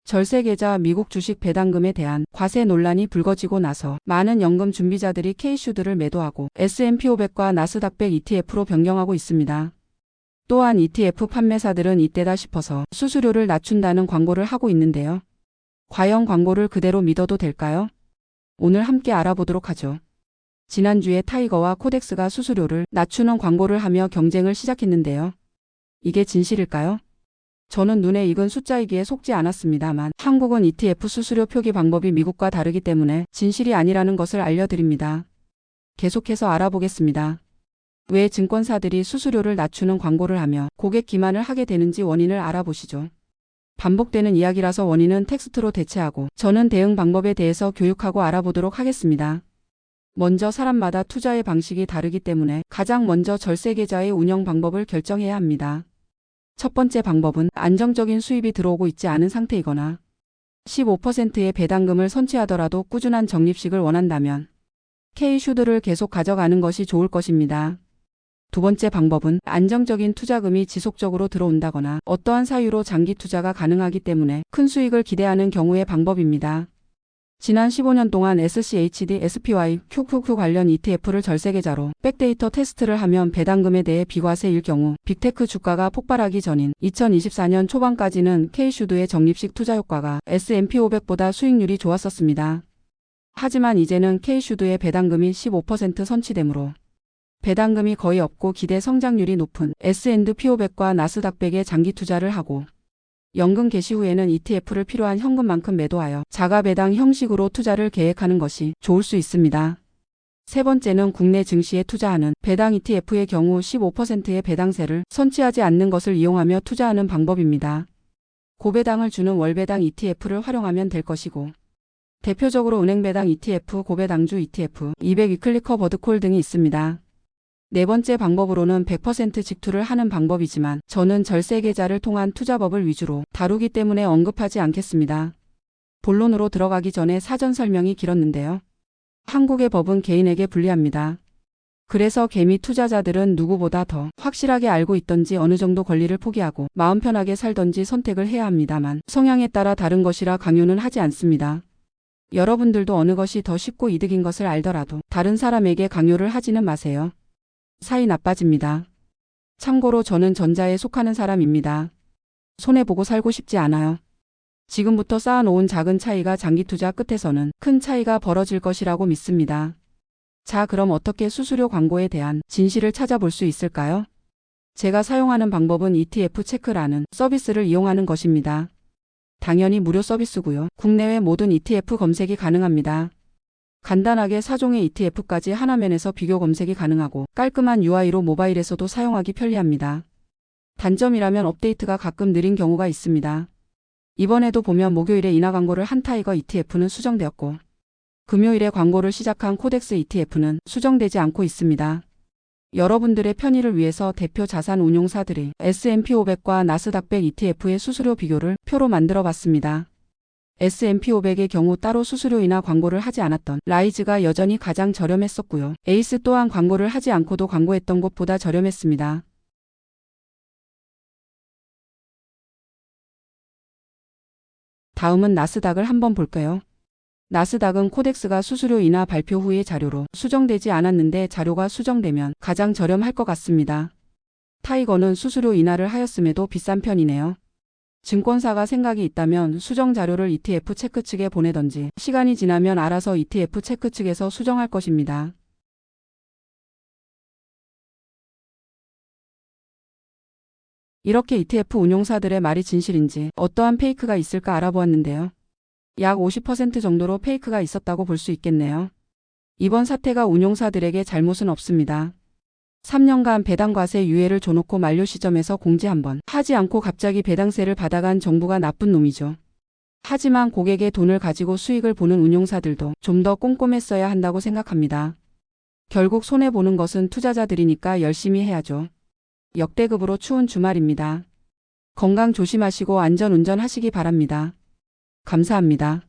절세계좌 미국 주식 배당금에 대한 과세 논란이 불거지고 나서 많은 연금 준비자들이 K슈드를 매도하고 S&P 500과 나스닥 100 ETF로 변경하고 있습니다. 또한 ETF 판매사들은 이때다 싶어서 수수료를 낮춘다는 광고를 하고 있는데요. 과연 광고를 그대로 믿어도 될까요? 오늘 함께 알아보도록 하죠. 지난주에 타이거와 코덱스가 수수료를 낮추는 광고를 하며 경쟁을 시작했는데요. 이게 진실일까요? 저는 눈에 익은 숫자이기에 속지 않았습니다만 한국은 ETF 수수료 표기 방법이 미국과 다르기 때문에 진실이 아니라는 것을 알려드립니다. 계속해서 알아보겠습니다. 왜 증권사들이 수수료를 낮추는 광고를 하며 고객 기만을 하게 되는지 원인을 알아보시죠. 반복되는 이야기라서 원인은 텍스트로 대체하고 저는 대응 방법에 대해서 교육하고 알아보도록 하겠습니다. 먼저 사람마다 투자의 방식이 다르기 때문에 가장 먼저 절세계좌의 운영 방법을 결정해야 합니다. 첫 번째 방법은 안정적인 수입이 들어오고 있지 않은 상태이거나 15%의 배당금을 선취하더라도 꾸준한 적립식을 원한다면 K슈드를 계속 가져가는 것이 좋을 것입니다. 두 번째 방법은 안정적인 투자금이 지속적으로 들어온다거나 어떠한 사유로 장기 투자가 가능하기 때문에 큰 수익을 기대하는 경우의 방법입니다. 지난 15년 동안 SCHD, SPY, QQQ 관련 ETF를 절세계좌로 백데이터 테스트를 하면 배당금에 대해 비과세일 경우 빅테크 주가가 폭발하기 전인 2024년 초반까지는 K슈드의 적립식 투자 효과가 S&P 500보다 수익률이 좋았었습니다. 하지만 이제는 K슈드의 배당금이 15% 선취되므로 배당금이 거의 없고 기대 성장률이 높은 S&P 500과 나스닥 100에 장기 투자를 하고 연금 개시 후에는 ETF를 필요한 현금만큼 매도하여 자가 배당 형식으로 투자를 계획하는 것이 좋을 수 있습니다. 세 번째는 국내 증시에 투자하는 배당 ETF의 경우 15%의 배당세를 선취하지 않는 것을 이용하며 투자하는 방법입니다. 고배당을 주는 월배당 ETF를 활용하면 될 것이고 대표적으로 은행배당 ETF, 고배당주 ETF, 200 위클리 커버드콜 등이 있습니다. 네 번째 방법으로는 100% 직투를 하는 방법이지만 저는 절세계좌를 통한 투자법을 위주로 다루기 때문에 언급하지 않겠습니다. 본론으로 들어가기 전에 사전 설명이 길었는데요. 한국의 법은 개인에게 불리합니다. 그래서 개미 투자자들은 누구보다 더 확실하게 알고 있던지 어느 정도 권리를 포기하고 마음 편하게 살던지 선택을 해야 합니다만 성향에 따라 다른 것이라 강요는 하지 않습니다. 여러분들도 어느 것이 더 쉽고 이득인 것을 알더라도 다른 사람에게 강요를 하지는 마세요. 사이 나빠집니다. 참고로 저는 전자에 속하는 사람입니다. 손해보고 살고 싶지 않아요. 지금부터 쌓아놓은 작은 차이가 장기 투자 끝에서는 큰 차이가 벌어질 것이라고 믿습니다. 자, 그럼 어떻게 수수료 광고에 대한 진실을 찾아볼 수 있을까요? 제가 사용하는 방법은 ETF 체크라는 서비스를 이용하는 것입니다. 당연히 무료 서비스고요. 국내외 모든 ETF 검색이 가능합니다. 간단하게 4종의 ETF까지 하나면에서 비교 검색이 가능하고 깔끔한 UI로 모바일에서도 사용하기 편리합니다. 단점이라면 업데이트가 가끔 느린 경우가 있습니다. 이번에도 보면 목요일에 인하 광고를 한 타이거 ETF는 수정되었고 금요일에 광고를 시작한 코덱스 ETF는 수정되지 않고 있습니다. 여러분들의 편의를 위해서 대표 자산 운용사들의 S&P 500과 나스닥 100 ETF의 수수료 비교를 표로 만들어 봤습니다. S&P 500의 경우 따로 수수료 인하 광고를 하지 않았던 라이즈가 여전히 가장 저렴했었고요. 에이스 또한 광고를 하지 않고도 광고했던 곳보다 저렴했습니다. 다음은 나스닥을 한번 볼까요? 나스닥은 코덱스가 수수료 인하 발표 후의 자료로 수정되지 않았는데 자료가 수정되면 가장 저렴할 것 같습니다. 타이거는 수수료 인하를 하였음에도 비싼 편이네요. 증권사가 생각이 있다면 수정 자료를 ETF 체크 측에 보내던지 시간이 지나면 알아서 ETF 체크 측에서 수정할 것입니다. 이렇게 ETF 운용사들의 말이 진실인지 어떠한 페이크가 있을까 알아보았는데요. 약 50% 정도로 페이크가 있었다고 볼 수 있겠네요. 이번 사태가 운용사들에게 잘못은 없습니다. 3년간 배당과세 유예를 줘놓고 만료 시점에서 공지 한번 하지 않고 갑자기 배당세를 받아간 정부가 나쁜 놈이죠. 하지만 고객의 돈을 가지고 수익을 보는 운용사들도 좀 더 꼼꼼했어야 한다고 생각합니다. 결국 손해보는 것은 투자자들이니까 열심히 해야죠. 역대급으로 추운 주말입니다. 건강 조심하시고 안전 운전하시기 바랍니다. 감사합니다.